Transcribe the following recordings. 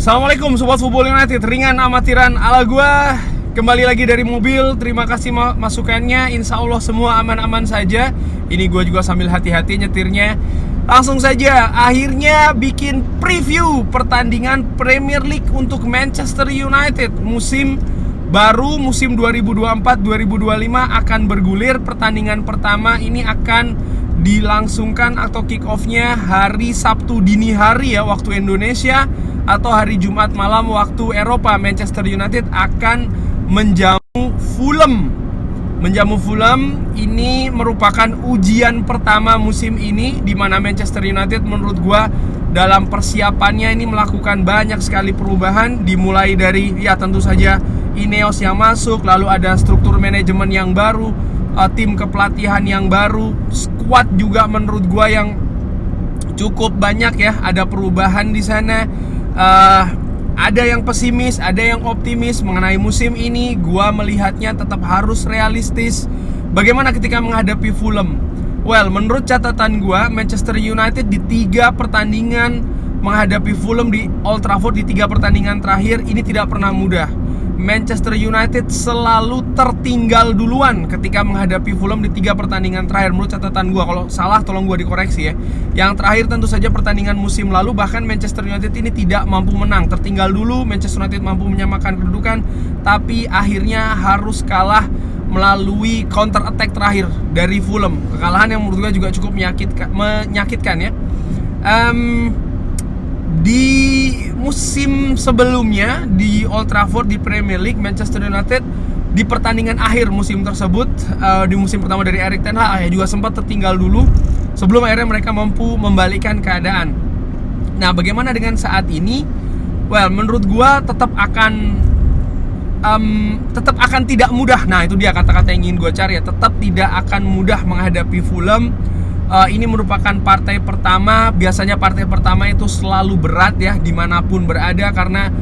Assalamualaikum Sobat Football United, ringan amatiran ala gua. Kembali lagi dari mobil, terima kasih masukannya. Insya Allah semua aman-aman saja. Ini gua juga sambil hati-hati nyetirnya. Langsung saja, akhirnya bikin preview pertandingan Premier League untuk Manchester United. Musim baru, musim 2024-2025 akan bergulir. Pertandingan pertama ini akan dilangsungkan atau kick off-nya hari Sabtu dini hari ya, waktu Indonesia, atau hari Jumat malam waktu Eropa. Manchester United akan menjamu Fulham. Ini merupakan ujian pertama musim ini, di mana Manchester United menurut gua dalam persiapannya ini melakukan banyak sekali perubahan. Dimulai dari ya tentu saja Ineos yang masuk, lalu ada struktur manajemen yang baru, tim kepelatihan yang baru, squad juga menurut gua yang cukup banyak ya, ada perubahan di sana. Ada yang pesimis, ada yang optimis mengenai musim ini. Gua melihatnya tetap harus realistis. Bagaimana ketika menghadapi Fulham? Well, menurut catatan gua, Manchester United di 3 pertandingan menghadapi Fulham di Old Trafford, di 3 pertandingan terakhir ini tidak pernah mudah. Manchester United selalu tertinggal duluan ketika menghadapi Fulham di 3 pertandingan terakhir. Menurut catatan gue, kalau salah tolong gue dikoreksi ya. Yang terakhir tentu saja pertandingan musim lalu, bahkan Manchester United ini tidak mampu menang, tertinggal dulu. Manchester United mampu menyamakan kedudukan, tapi akhirnya harus kalah melalui counter attack terakhir dari Fulham. Kekalahan yang menurut gue juga cukup menyakitkan ya. Di musim sebelumnya di Old Trafford di Premier League, Manchester United di pertandingan akhir musim tersebut, di musim pertama dari Erik ten Hag juga sempat tertinggal dulu sebelum akhirnya mereka mampu membalikkan keadaan. Nah, bagaimana dengan saat ini? Well, menurut gua tetap akan tidak mudah. Nah, itu dia kata-kata yang ingin gua cari ya. Tetap tidak akan mudah menghadapi Fulham. Ini merupakan partai pertama. Biasanya partai pertama itu selalu berat ya, dimanapun berada, karena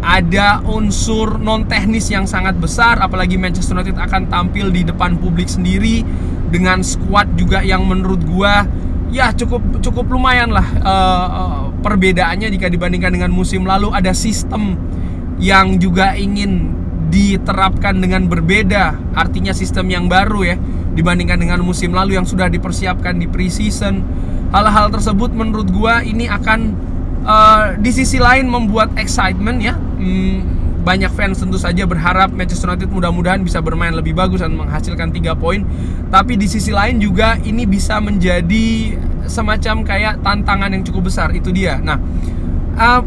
ada unsur non teknis yang sangat besar. Apalagi Manchester United akan tampil di depan publik sendiri dengan squad juga yang menurut gua ya cukup lumayan lah perbedaannya jika dibandingkan dengan musim lalu. Ada sistem yang juga ingin diterapkan dengan berbeda, artinya sistem yang baru ya, dibandingkan dengan musim lalu yang sudah dipersiapkan di pre-season. Hal-hal tersebut menurut gua ini akan di sisi lain membuat excitement ya. Banyak fans tentu saja berharap Manchester United mudah-mudahan bisa bermain lebih bagus dan menghasilkan 3 poin. Tapi di sisi lain juga ini bisa menjadi semacam kayak tantangan yang cukup besar. Itu dia. Nah,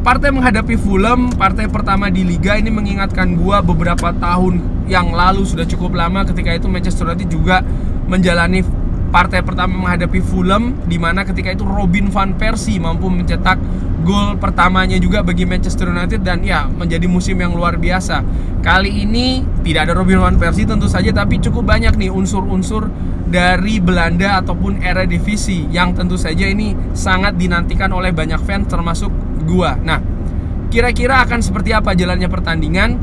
partai menghadapi Fulham, partai pertama di Liga, ini mengingatkan gua beberapa tahun yang lalu, sudah cukup lama. Ketika itu Manchester United juga menjalani partai pertama menghadapi Fulham, di mana ketika itu Robin van Persie mampu mencetak gol pertamanya juga bagi Manchester United, dan ya menjadi musim yang luar biasa. Kali ini tidak ada Robin van Persie tentu saja, tapi cukup banyak nih unsur-unsur dari Belanda ataupun Eredivisie yang tentu saja ini sangat dinantikan oleh banyak fans termasuk gua. Nah, kira-kira akan seperti apa jalannya pertandingan?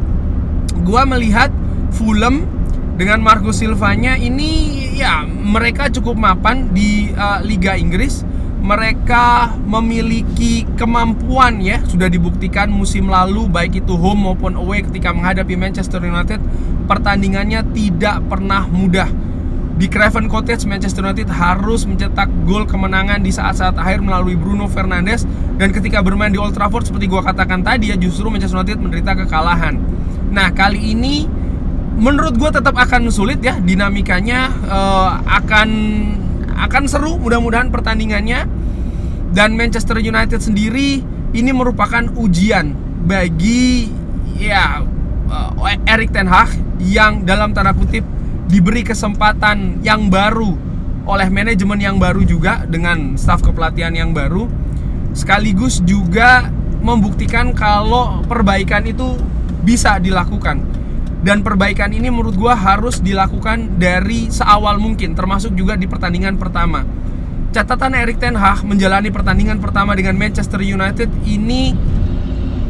Gua melihat Fulham dengan Marco Silva-nya ini ya, mereka cukup mapan di Liga Inggris. Mereka memiliki kemampuan ya, sudah dibuktikan musim lalu baik itu home maupun away ketika menghadapi Manchester United, pertandingannya tidak pernah mudah. Di Craven Cottage, Manchester United harus mencetak gol kemenangan di saat-saat akhir melalui Bruno Fernandes. Dan ketika bermain di Old Trafford, seperti gua katakan tadi ya, justru Manchester United menderita kekalahan. Nah, kali ini menurut gua tetap akan sulit ya, dinamikanya akan seru mudah-mudahan pertandingannya. Dan Manchester United sendiri ini merupakan ujian bagi ya Erik ten Hag yang dalam tanda kutip diberi kesempatan yang baru oleh manajemen yang baru juga, dengan staf kepelatihan yang baru, sekaligus juga membuktikan kalau perbaikan itu bisa dilakukan. Dan perbaikan ini menurut gua harus dilakukan dari seawal mungkin, termasuk juga di pertandingan pertama. Catatan Erik ten Hag menjalani pertandingan pertama dengan Manchester United ini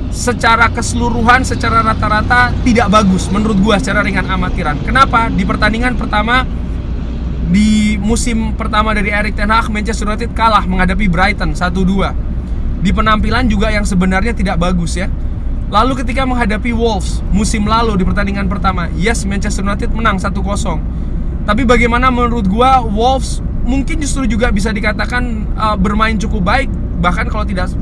secara keseluruhan, secara rata-rata tidak bagus menurut gua secara ringan amatiran. Kenapa? Di pertandingan pertama di musim pertama dari Erik ten Hag, Manchester United kalah menghadapi Brighton 1-2. di penampilan juga yang sebenarnya tidak bagus ya. Lalu ketika menghadapi Wolves musim lalu di pertandingan pertama, yes, Manchester United menang 1-0. Tapi bagaimana menurut gua Wolves mungkin justru juga bisa dikatakan bermain cukup baik, bahkan kalau tidak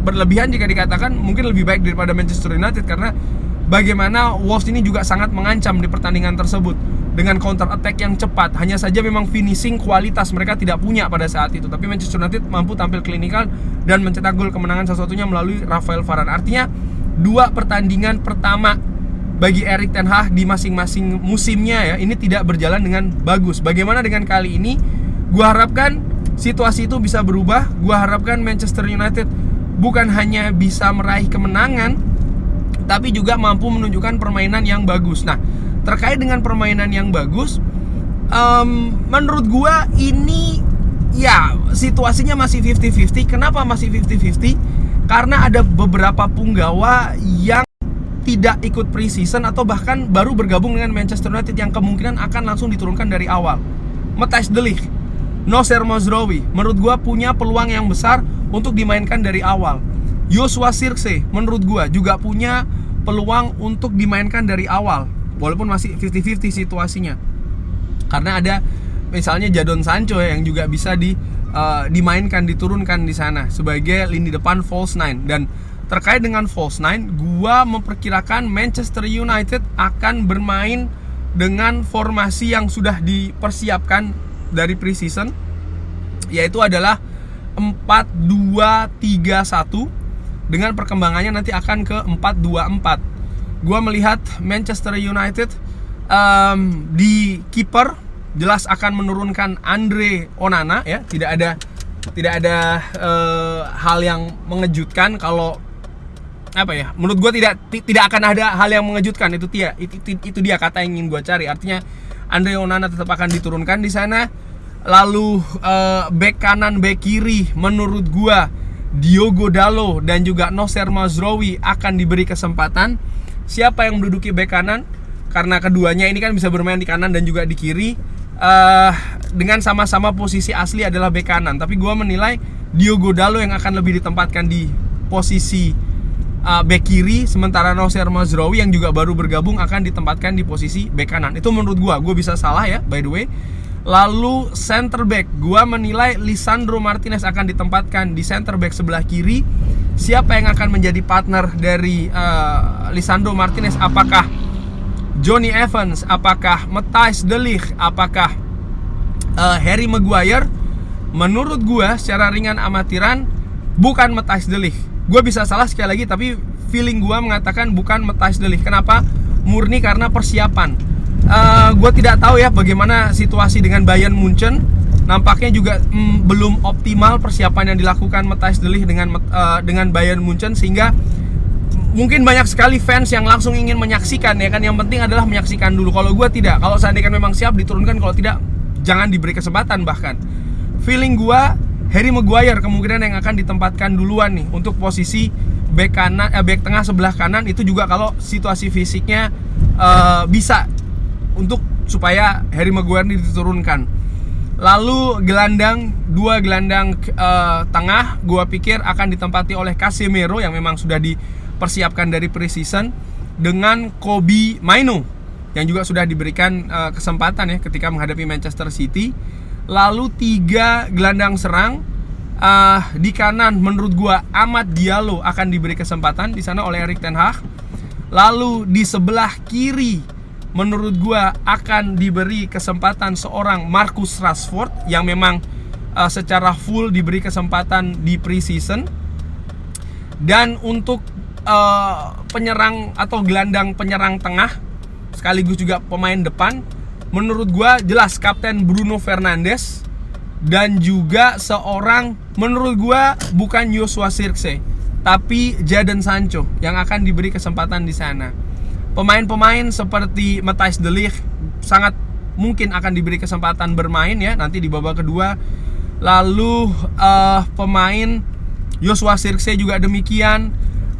berlebihan jika dikatakan mungkin lebih baik daripada Manchester United, karena bagaimana Wolves ini juga sangat mengancam di pertandingan tersebut dengan counter attack yang cepat. Hanya saja memang finishing kualitas mereka tidak punya pada saat itu, tapi Manchester United mampu tampil klinikal dan mencetak gol kemenangan salah satunya melalui Rafael Varane. Artinya 2 pertandingan pertama bagi Erik ten Hag di masing-masing musimnya ya, ini tidak berjalan dengan bagus. Bagaimana dengan kali ini? Gua harapkan situasi itu bisa berubah. Gua harapkan Manchester United bukan hanya bisa meraih kemenangan, tapi juga mampu menunjukkan permainan yang bagus. Nah, terkait dengan permainan yang bagus, menurut gua ini ya situasinya masih 50-50. Kenapa masih 50-50? Karena ada beberapa punggawa yang tidak ikut pre-season atau bahkan baru bergabung dengan Manchester United yang kemungkinan akan langsung diturunkan dari awal. Matthijs de Ligt, Nocer Mazraoui menurut gua punya peluang yang besar untuk dimainkan dari awal. Joshua Zirkzee menurut gua juga punya peluang untuk dimainkan dari awal, walaupun masih 50-50 situasinya. Karena ada misalnya Jadon Sancho yang juga bisa dimainkan, diturunkan di sana sebagai lini depan false nine. Dan terkait dengan false nine, gua memperkirakan Manchester United akan bermain dengan formasi yang sudah dipersiapkan dari pre-season, yaitu adalah 4-2-3-1 dengan perkembangannya nanti akan ke 4-2-4. Gua melihat Manchester United di kiper jelas akan menurunkan Andre Onana ya. Tidak ada hal yang mengejutkan kalau menurut gue tidak akan ada hal yang mengejutkan. Itu dia kata yang ingin gue cari. Artinya Andre Onana tetap akan diturunkan di sana. Lalu bek kanan, bek kiri menurut gue Diogo Dalot dan juga Nocer Mazraoui akan diberi kesempatan. Siapa yang menduduki bek kanan? Karena keduanya ini kan bisa bermain di kanan dan juga di kiri, dengan sama-sama posisi asli adalah bek kanan. Tapi gue menilai Diogo Dalot yang akan lebih ditempatkan di posisi bek kiri, sementara Nocer Mazraoui yang juga baru bergabung akan ditempatkan di posisi bek kanan. Itu menurut gue bisa salah ya, by the way. Lalu center back, gue menilai Lisandro Martinez akan ditempatkan di center back sebelah kiri. Siapa yang akan menjadi partner dari Lisandro Martinez? Apakah Jonny Evans? Apakah Matthijs de Ligt? Apakah Harry Maguire? Menurut gue secara ringan amatiran bukan Matthijs de Ligt. Gue bisa salah sekali lagi, tapi feeling gue mengatakan bukan Matthijs de Ligt. Kenapa? Murni karena persiapan. Gue tidak tahu ya bagaimana situasi dengan Bayern Munchen. Nampaknya juga belum optimal persiapan yang dilakukan Matthijs de Ligt dengan Bayern Munchen, sehingga mungkin banyak sekali fans yang langsung ingin menyaksikan ya kan. Yang penting adalah menyaksikan dulu. Kalau gue tidak. Kalau seandainya memang siap diturunkan, kalau tidak jangan diberi kesempatan. Bahkan feeling gue Harry Maguire kemungkinan yang akan ditempatkan duluan nih untuk posisi bek kanan, bek tengah sebelah kanan. Itu juga kalau situasi fisiknya bisa, untuk supaya Harry Maguire ini diturunkan. Lalu dua gelandang tengah gua pikir akan ditempati oleh Casemiro yang memang sudah dipersiapkan dari pre-season, dengan Kobbie Mainoo yang juga sudah diberikan kesempatan ya ketika menghadapi Manchester City. Lalu 3 gelandang serang, di kanan menurut gua Amad Diallo akan diberi kesempatan di sana oleh Erik ten Hag. Lalu di sebelah kiri menurut gua akan diberi kesempatan seorang Marcus Rashford yang memang secara full diberi kesempatan di pre-season. Dan untuk penyerang atau gelandang penyerang tengah sekaligus juga pemain depan, menurut gua jelas Kapten Bruno Fernandes, dan juga seorang menurut gua bukan Joshua Zirkzee tapi Jadon Sancho yang akan diberi kesempatan di sana. Pemain-pemain seperti Matthijs de Ligt sangat mungkin akan diberi kesempatan bermain ya nanti di babak kedua. Lalu pemain Joshua Zirkzee juga demikian.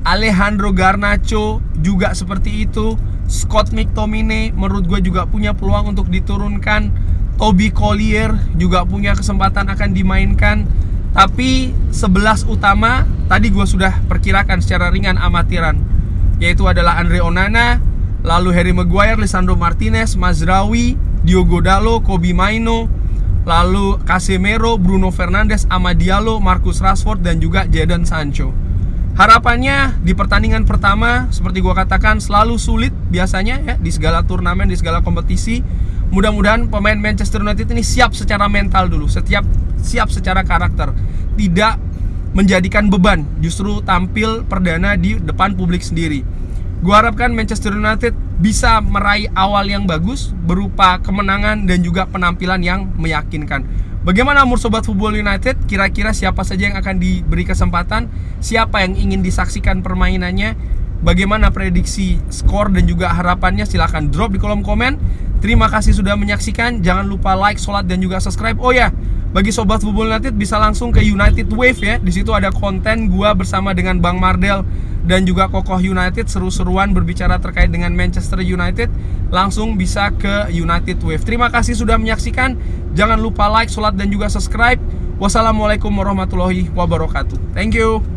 Alejandro Garnacho juga seperti itu. Scott McTominay menurut gue juga punya peluang untuk diturunkan. Toby Collier juga punya kesempatan akan dimainkan. Tapi 11 utama tadi gue sudah perkirakan secara ringan amatiran, yaitu adalah Andre Onana, lalu Harry Maguire, Lisandro Martinez, Mazraoui, Diogo Dalot, Kobbie Mainoo, lalu Casemiro, Bruno Fernandes, Amad Diallo, Marcus Rashford, dan juga Jadon Sancho. Harapannya di pertandingan pertama, seperti gue katakan, selalu sulit biasanya ya, di segala turnamen, di segala kompetisi. Mudah-mudahan pemain Manchester United ini siap secara mental dulu, siap secara karakter, tidak menjadikan beban, justru tampil perdana di depan publik sendiri. Gua harapkan Manchester United bisa meraih awal yang bagus berupa kemenangan dan juga penampilan yang meyakinkan. Bagaimana menurut Sobat Football United? Kira-kira siapa saja yang akan diberi kesempatan? Siapa yang ingin disaksikan permainannya? Bagaimana prediksi skor dan juga harapannya? Silahkan drop di kolom komen. Terima kasih sudah menyaksikan. Jangan lupa like, sholat, dan juga subscribe. Oh ya, bagi Sobat Football United bisa langsung ke United Wave ya. Di situ ada konten gua bersama dengan Bang Mardel dan juga Kokoh United, seru-seruan berbicara terkait dengan Manchester United. Langsung bisa ke United Wave. Terima kasih sudah menyaksikan. Jangan lupa like, sholat, dan juga subscribe. Wassalamualaikum warahmatullahi wabarakatuh. Thank you.